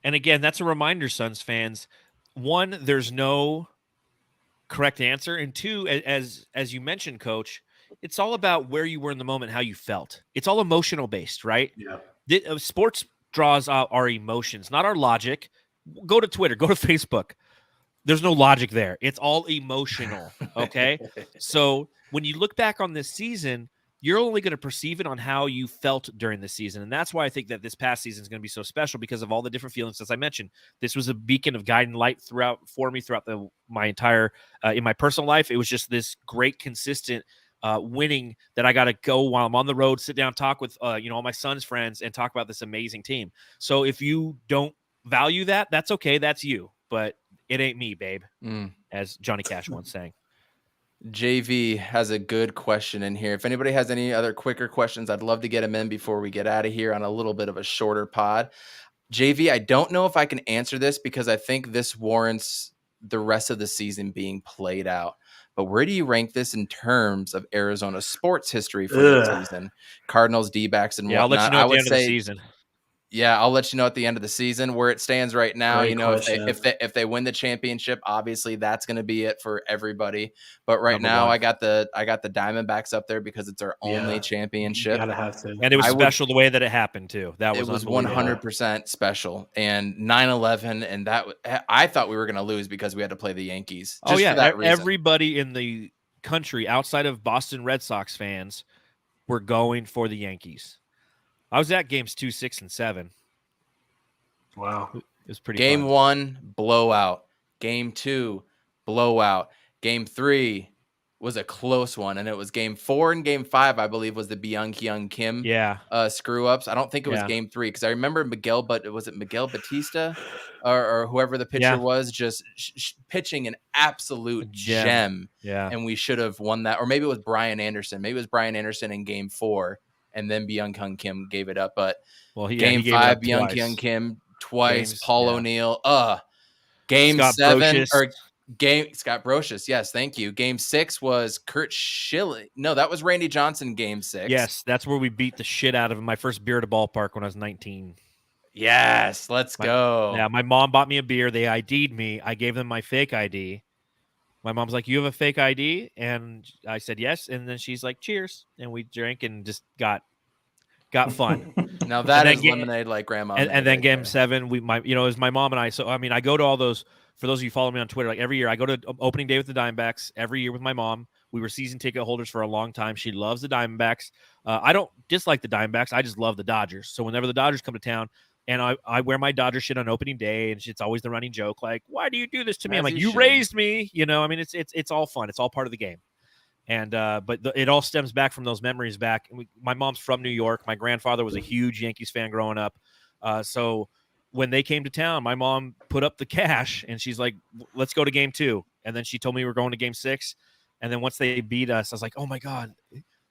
And again, that's a reminder, Suns fans. One, there's no correct answer. And two, as you mentioned, Coach, it's all about where you were in the moment, how you felt. It's all emotional based, right? Yeah. Sports draws out our emotions, not our logic. Go to Twitter, go to Facebook. There's no logic there. It's all emotional, okay? So when you look back on this season, you're only going to perceive it on how you felt during the season. And that's why I think that this past season is going to be so special, because of all the different feelings. As I mentioned, this was a beacon of guiding light throughout my entire, in my personal life. It was just this great, consistent winning that I got to go while I'm on the road, sit down, talk with, all my son's friends and talk about this amazing team. So if you don't value that, that's okay. That's you, but it ain't me, babe. As Johnny Cash once sang. JV has a good question in here. If anybody has any other quicker questions, I'd love to get them in before we get out of here on a little bit of a shorter pod. JV, I don't know if I can answer this because I think this warrants the rest of the season being played out. But where do you rank this in terms of Arizona sports history for the season? Cardinals, D-backs, and whatnot. I'll let you know at the end of the season. Yeah, I'll let you know at the end of the season where it stands right now. Great question. If they win the championship, obviously that's going to be it for everybody. But right Number now, one. I got the Diamondbacks up there because it's our only championship. You gotta have to. And it was special the way that it happened too. That was It was 100% special. And 9/11, and I thought we were going to lose because we had to play the Yankees. For that reason. Reason. Everybody in the country outside of Boston Red Sox fans were going for the Yankees. I was at games 2, 6, and 7. Wow. It was pretty Game fun. 1, blowout. Game 2, blowout. Game 3 was a close one, and it was Game 4 and Game 5, I believe, was the Byung-Hyun Kim screw-ups. I don't think it was Game 3, because I remember Miguel Batista or whoever the pitcher was, just pitching an absolute gem. Yeah. And we should have won that. Or maybe it was Brian Anderson. Maybe it was Brian Anderson in Game 4, and then Byung-Hyun Kim gave it up. But Game 5, Byung-Hyun Kim twice, Paul O'Neill. Game Scott 7 Brocious. Scott Brocious. Yes, thank you. Game 6 was Kurt Schilling. No, that was Randy Johnson. Game 6. Yes, that's where we beat the shit out of him. My first beer at a ballpark when I was 19. Yes, let's go. Yeah, my mom bought me a beer. They ID'd me. I gave them my fake ID. My mom's like, "You have a fake ID?" And I said yes. And then she's like, "Cheers!" And we drank and just got fun. Now that is lemonade like grandma. And then Game 7, it was my mom and I. So I mean, I go to all those. For those of you who follow me on Twitter, like every year, I go to opening day with the Diamondbacks every year with my mom. We were season ticket holders for a long time. She loves the Diamondbacks. I don't dislike the Diamondbacks. I just love the Dodgers. So whenever the Dodgers come to town, and I wear my Dodger shit on opening day, and it's always the running joke, like, "Why do you do this to me?" I'm like, "You raised me." I mean, it's all fun. It's all part of the game. And but it all stems back from those memories back. My mom's from New York. My grandfather was a huge Yankees fan growing up. So when they came to town, my mom put up the cash, and she's like, "Let's go to Game 2." And then she told me we were going to Game 6. And then once they beat us, I was like, "Oh my God,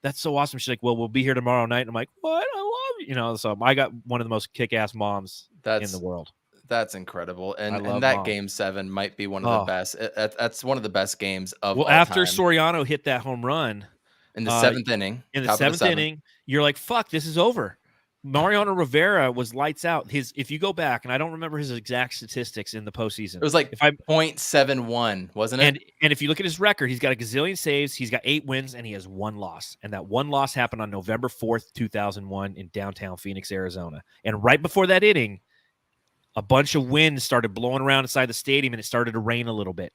that's so awesome." She's like, "Well, we'll be here tomorrow night." And I'm like, "What? I love you." So I got one of the most kick-ass moms in the world. That's incredible. And that Mom. Game 7 might be one of the best. That's one of the best games of all after time. Soriano hit that home run in the 7th inning. In the 7th inning, you're like, "Fuck, this is over." Mariano Rivera was lights out. If you go back, and I don't remember his exact statistics in the postseason. It was like 0.71, wasn't it? And if you look at his record, he's got a gazillion saves, he's got 8 wins, and he has 1 loss. And that 1 loss happened on November 4th, 2001 in downtown Phoenix, Arizona. And right before that inning, a bunch of wind started blowing around inside the stadium, and it started to rain a little bit.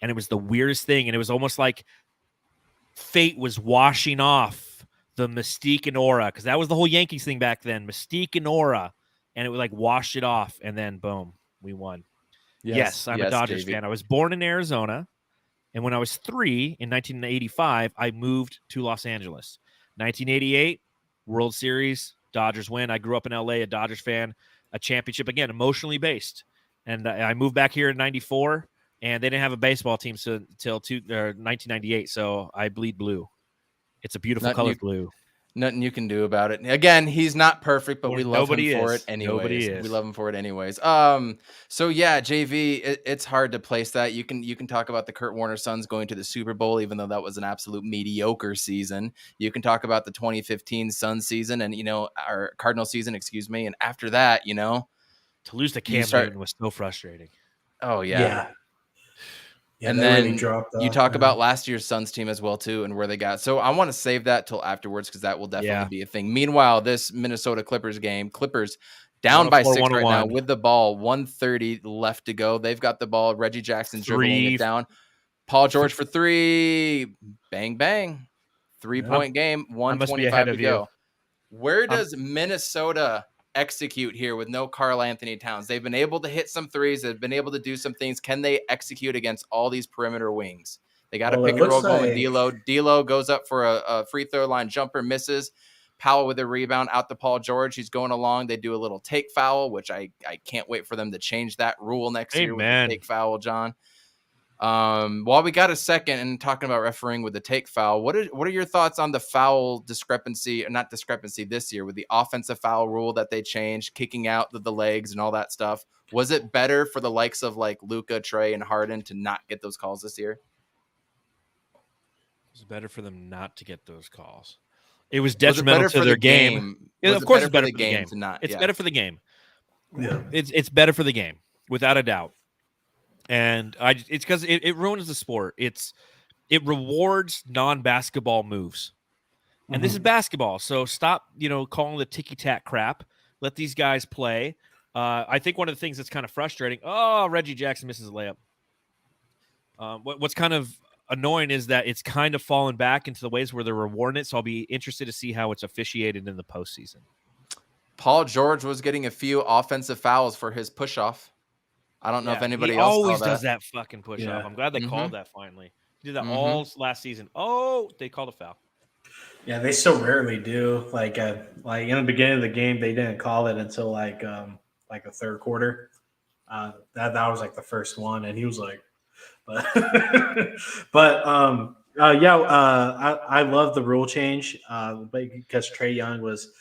And it was the weirdest thing. And it was almost like fate was washing off the mystique and aura, because that was the whole Yankees thing back then, mystique and aura, and it would like wash it off, and then boom, we won. Yes, I'm a Dodgers JV. fan. I was born in Arizona, and when I was 3 in 1985, I moved to Los Angeles. 1988, World Series, Dodgers win. I grew up in LA, a Dodgers fan, a championship, again, emotionally based. And I moved back here in 94, and they didn't have a baseball team until 1998, so I bleed blue. It's a beautiful color, blue. Nothing you can do about it. Again, he's not perfect, but we love him for it anyways. Nobody is. We love him for it anyways. So yeah, JV, it's hard to place that. You can talk about the Kurt Warner Suns going to the Super Bowl, even though that was an absolute mediocre season. You can talk about the 2015 Suns season and our Cardinal season, excuse me. And after that, to lose to Cam Newton was so frustrating. Oh yeah. Yeah, and then really dropped off, you talk about last year's Suns team as well too, and where they got. So I want to save that till afterwards because that will definitely be a thing. Meanwhile, this Minnesota Clippers game, Clippers down by 6 right now with the ball, 1:30 left to go. They've got the ball. Reggie Jackson dribbling it down. Paul George for 3, bang bang, 3-point game, 1:25 to go. Where does Minnesota execute here with no Karl Anthony Towns? They've been able to hit some threes. They've been able to do some things. Can they execute against all these perimeter wings? They got a pick and roll going with D'Lo. D'Lo goes up for a free throw line jumper, misses. Powell with a rebound out to Paul George. He's going along. They do a little take foul, which I can't wait for them to change that rule next year with the take foul, John. While we got a second and talking about refereeing with the take foul, what are your thoughts on the foul discrepancy, or not discrepancy this year with the offensive foul rule that they changed, kicking out the legs and all that stuff? Was it better for the likes of like Luka, Trey, and Harden to not get those calls this year? It was better for them not to get those calls. It was detrimental to their game. Of course, it's better for the game. It's better for the game. Yeah, it's better for the game, without a doubt. And it's because it ruins the sport. It rewards non-basketball moves, and this is basketball. So stop, calling the ticky-tack crap. Let these guys play. I think one of the things that's kind of frustrating. Oh, Reggie Jackson misses a layup. What's kind of annoying is that it's kind of fallen back into the ways where they're rewarding it. So I'll be interested to see how it's officiated in the postseason. Paul George was getting a few offensive fouls for his push-off. I don't know if anybody else always does that fucking push off. I'm glad they called that finally. He did that all last season. Oh, they called a foul. Yeah, they so rarely do. Like in the beginning of the game, they didn't call it until like the third quarter. That was like the first one, and he was like, I love the rule change, because Trae Young was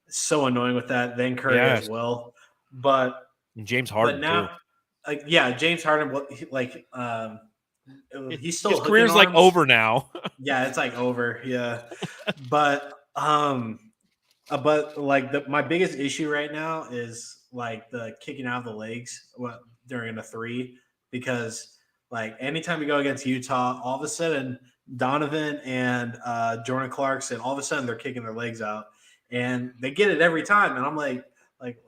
so annoying with that. Then Curry as well, but and James Harden too. James Harden, he's still his career's like over now. Yeah, it's like over. Yeah, but my biggest issue right now is like the kicking out of the legs during a 3, because like anytime you go against Utah, all of a sudden Donovan and Jordan Clarkson, all of a sudden they're kicking their legs out, and they get it every time, and I'm like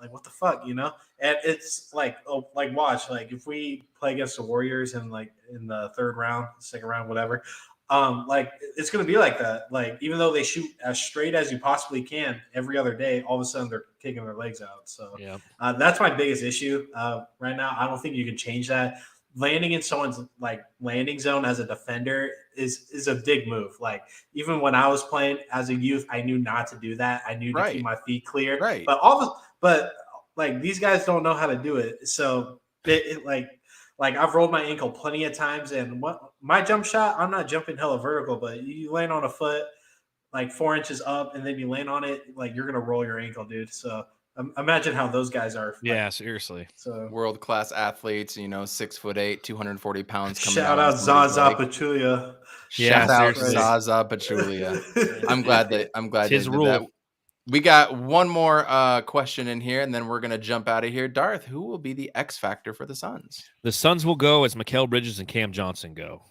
what the fuck, And it's watch, if we play against the Warriors in the third round, second round, whatever, it's gonna be like that. Even though they shoot as straight as you possibly can every other day, all of a sudden they're kicking their legs out. So that's my biggest issue right now. I don't think you can change that. Landing in someone's landing zone as a defender is a big move. Even when I was playing as a youth, I knew not to do that. I knew to keep my feet clear. Right. But these guys don't know how to do it. So I've rolled my ankle plenty of times, and my jump shot, I'm not jumping hella vertical, but you land on a foot 4 inches up, and then you land on it, you're gonna roll your ankle, dude. So imagine how those guys are. Yeah, seriously. So world-class athletes, 6'8", 240 pounds. Shout out Zaza Pachulia. Yeah, shout out Zaza Pachulia. I'm glad his rule. That. We got one more question in here, and then we're gonna jump out of here. Darth, who will be the X factor for the Suns? The Suns will go as Mikal Bridges and Cam Johnson go.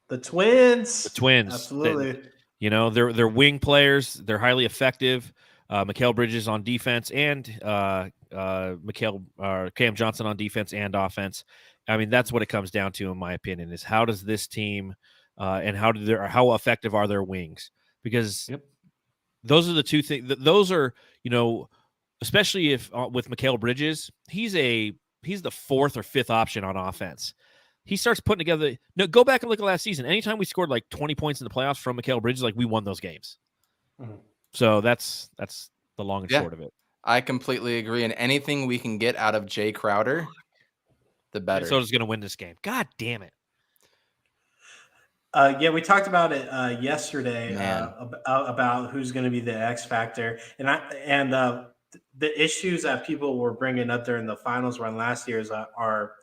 The twins. Absolutely. They're wing players. They're highly effective. Mikal Bridges on defense and Cam Johnson on defense and offense. I mean, that's what it comes down to, in my opinion, is how does this team and how effective are their wings? Because those are the two things. Those are, especially if with Mikal Bridges, he's the fourth or fifth option on offense. He starts putting together. No, go back and look at last season. Anytime we scored like 20 points in the playoffs from Mikal Bridges, like we won those games. Mm-hmm. So that's the long and short of it. I completely agree. And anything we can get out of Jay Crowder, the better. Minnesota's going to win this game. God damn it. We talked about it yesterday about who's going to be the X factor, and the issues that people were bringing up during the finals run last year are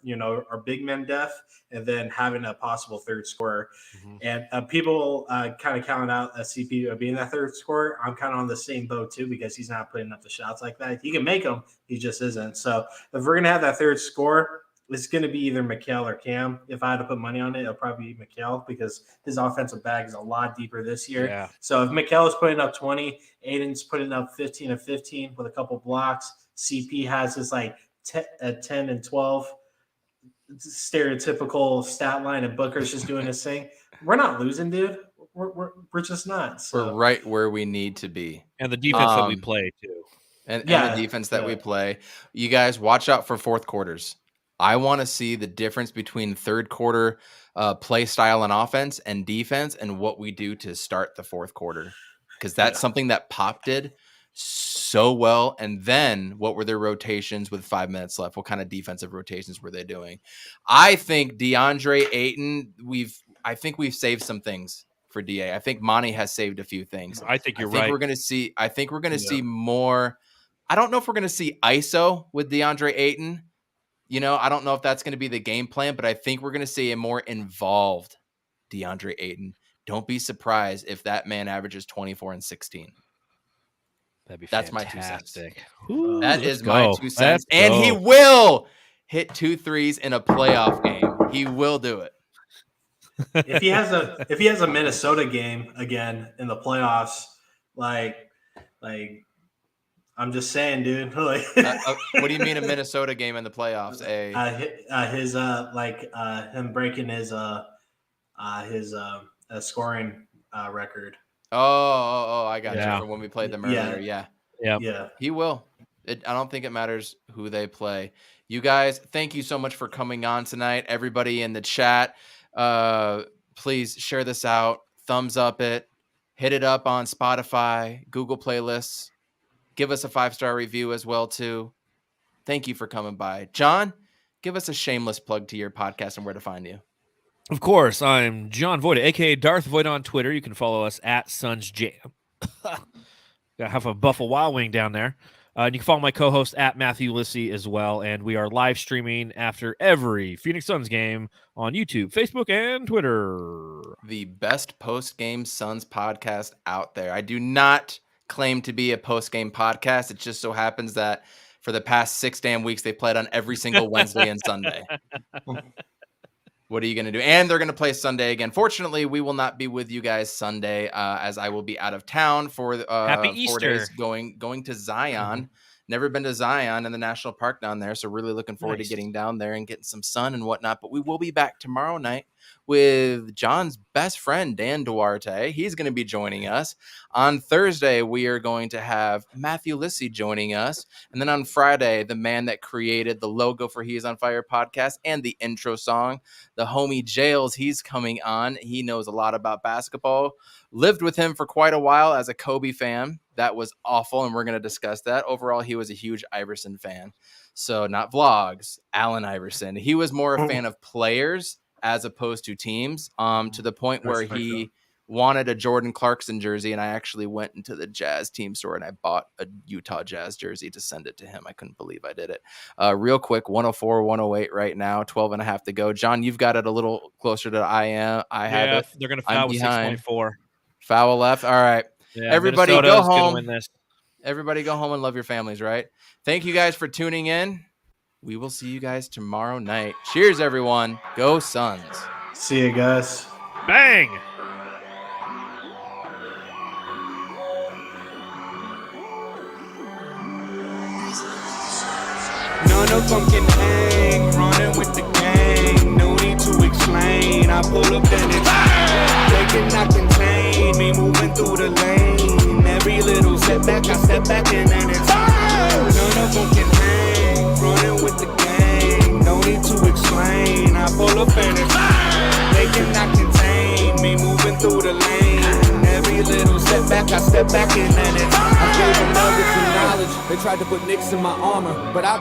big men depth, and then having a possible third scorer. Mm-hmm. And people kind of counted out CP being that third scorer. I'm kind of on the same boat too, because he's not putting up the shots like that. He can make them, he just isn't. So if we're gonna have that third scorer, it's going to be either Mikal or Cam. If I had to put money on it, it'll probably be Mikal, because his offensive bag is a lot deeper this year. Yeah. So if Mikal is putting up 20, Aiden's putting up 15 of 15 with a couple blocks, CP has his 10 and 12 stereotypical stat line, and Booker's just doing his thing, we're not losing, dude. We're just not. So. We're right where we need to be. And the defense that we play, too. And the defense that we play. You guys, watch out for fourth quarters. I want to see the difference between third quarter play style and offense and defense and what we do to start the fourth quarter, because that's something that Pop did so well. And then what were their rotations with 5 minutes left? What kind of defensive rotations were they doing? I think DeAndre Ayton, I think we've saved some things for DA. I think Monty has saved a few things. I think you're right. I think we're going to see more. I don't know if we're going to see ISO with DeAndre Ayton. I don't know if that's going to be the game plan, but I think we're going to see a more involved DeAndre Ayton. Don't be surprised if that man averages 24 and 16. That'd be That's fantastic. My 2 cents. Ooh, that is my 2 cents. And he will hit 2 threes in a playoff game. He will do it. If he has a Minnesota game again in the playoffs, like I'm just saying, dude. What do you mean a Minnesota game in the playoffs? Him breaking his scoring record. Oh, I got you. From when we played them earlier. Yeah. He will. I don't think it matters who they play. You guys, thank you so much for coming on tonight. Everybody in the chat, please share this out. Thumbs up it. Hit it up on Spotify, Google Playlists. Give us a 5-star review as well, too. Thank you for coming by. John, give us a shameless plug to your podcast and where to find you. Of course, I'm John Voita, a.k.a. Darth Voita on Twitter. You can follow us at Suns Jam. Got half a Buffalo Wild Wing down there. And you can follow my co-host at Matthew Lissy as well. And we are live streaming after every Phoenix Suns game on YouTube, Facebook, and Twitter. The best post-game Suns podcast out there. I do not claim to be a post-game podcast. It just so happens that for the past 6 damn weeks, they played on every single Wednesday and Sunday. What are you going to do? And they're going to play Sunday again. Fortunately, we will not be with you guys Sunday, as I will be out of town for Happy 4 Easter. days going to Zion. Mm-hmm. Never been to Zion in the national park down there, so really looking forward to getting down there and getting some sun and whatnot. But we will be back tomorrow night with John's best friend, Dan Duarte. He's going to be joining us. On Thursday, we are going to have Matthew Lissy joining us. And then on Friday, the man that created the logo for He Is on Fire podcast and the intro song, the homie Jails, he's coming on. He knows a lot about basketball. Lived with him for quite a while as a Kobe fan. That was awful, and we're going to discuss that. Overall, he was a huge Iverson fan. So not vlogs, Allen Iverson. He was more a fan of players as opposed to teams, to the point where he wanted a Jordan Clarkson jersey, and I actually went into the Jazz team store and I bought a Utah Jazz jersey to send it to him. I couldn't believe I did it. Real quick, 104, 108 right now, 12 and a half to go. John, you've got it a little closer to I have it. They're going to foul with 6.4. Foul left. All right. Yeah, everybody Minnesota's go home. Win this. Everybody go home and love your families, right? Thank you guys for tuning in. We will see you guys tomorrow night. Cheers, everyone. Go Suns. See you guys. Bang! None of them can hang, running with the gang. No need to explain. I pull up and it's cannot contain me moving through the lane. Every little setback, I step back and then it's none of them can hang. Running with the gang, no need to explain. I pull up and it's they cannot contain me moving through the lane. Every little setback, I step back and then it's I gave them nuggets and knowledge. They tried to put nicks in my armor, but I